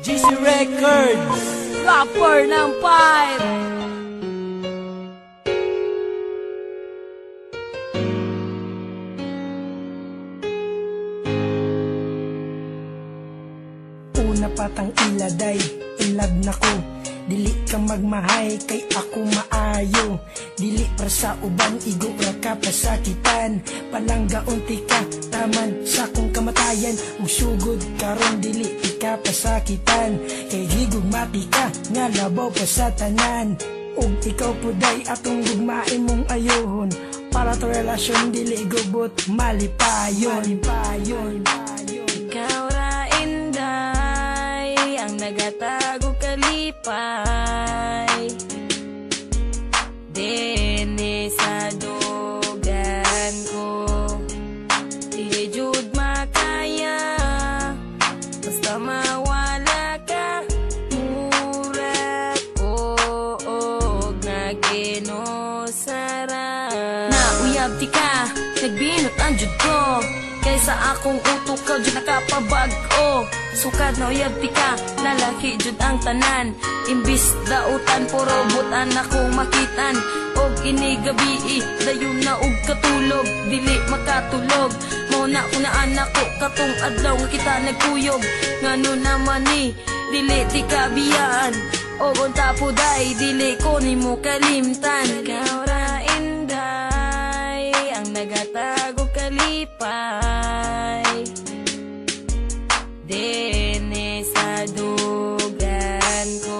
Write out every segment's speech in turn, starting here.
GC Records, rapper ng pipe. Una patang iladay, ilab na ko. Dili ka magmahay, kay ako maayo. Dili para sa uban, igo ra ka pasakitan. Palangga unti ka, taman sa kong kamatayan. Ug sugod karon dili ka pasakitan. Kay higugmati ka, nga labaw pa sa tanan. Ug ikaw puday atong gugmain mong ayohon. Para to relasyon dili gubot, malipayon. Ikaw ra inday, ang nagatago kalipay. Dene sa dogan ko, dili jud makaya. Basta mawala ka, mura ko og naginosara. Nauyab di ka, nagbinot ang jud ko. Kaysa akong utok ka, jud nakapabag-o. Sukad na uyab di ka, lalaki jud ang tanan. Imbis dautan, puro butan akong makitan. Og inigabi, dayon na og katulog. Dili makatulog, mauna ko na anak ko. Katong adlaw nga kita nagkuyog. Ngano naman ni, dili di ka biyaan. Og unta po day, dili ko ni mo kalimtan. Ikaw ra inday, ang nagatago kalipay. Dene sa dugan ko,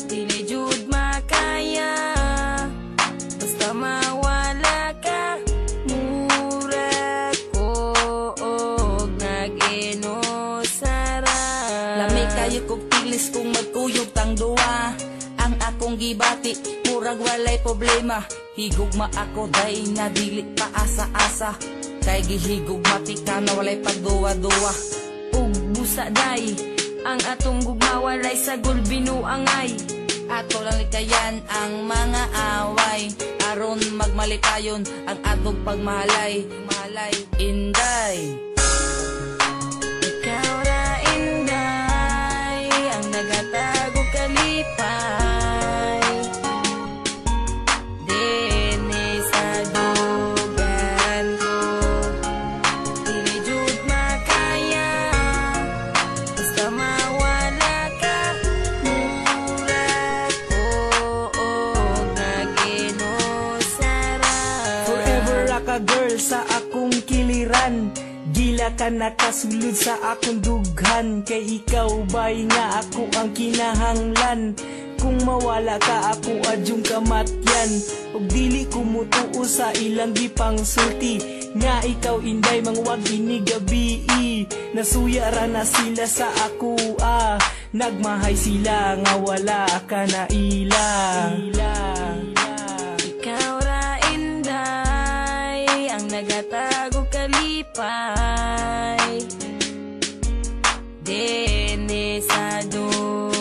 dili jud makaya. Basta mawala ka, mura ko og naginosara. Lami kayo kog tilis kung magkuyog tang duwa. Ang akong gibati, murag walay problema. Higugma ako day na dili pa asa-asa. Kay gihigugmati ka na walay pagduwa-duwa. Ug busa day, ang atong gugma walay sagol binuangay. Ato lang likayan ang mga away. Aron magmalipayon ang atong pagmahalay. Inday, Ikaw ra inday, ang nagatago kalipay. Dene sa dugan ko, dili jud makaya. Basta mawala ka, mura ko og naginosara. Forever ra ka girl sa akong kiliran. Gila ka nakasulod sa akong dughan. Kay ikaw bay nga ako ang kinahanglan. Kung mawala ka ako adyong kamatyan. Og dili ko mutuo sa ilang gipang sulti. Nga ikaw inday mangwag inigabi. Nasuya ra na sila sa ako Nagmahay sila nga wala ka na ilang. Ikaw ra inday, ang nagatago kalipay. Dene sa dugan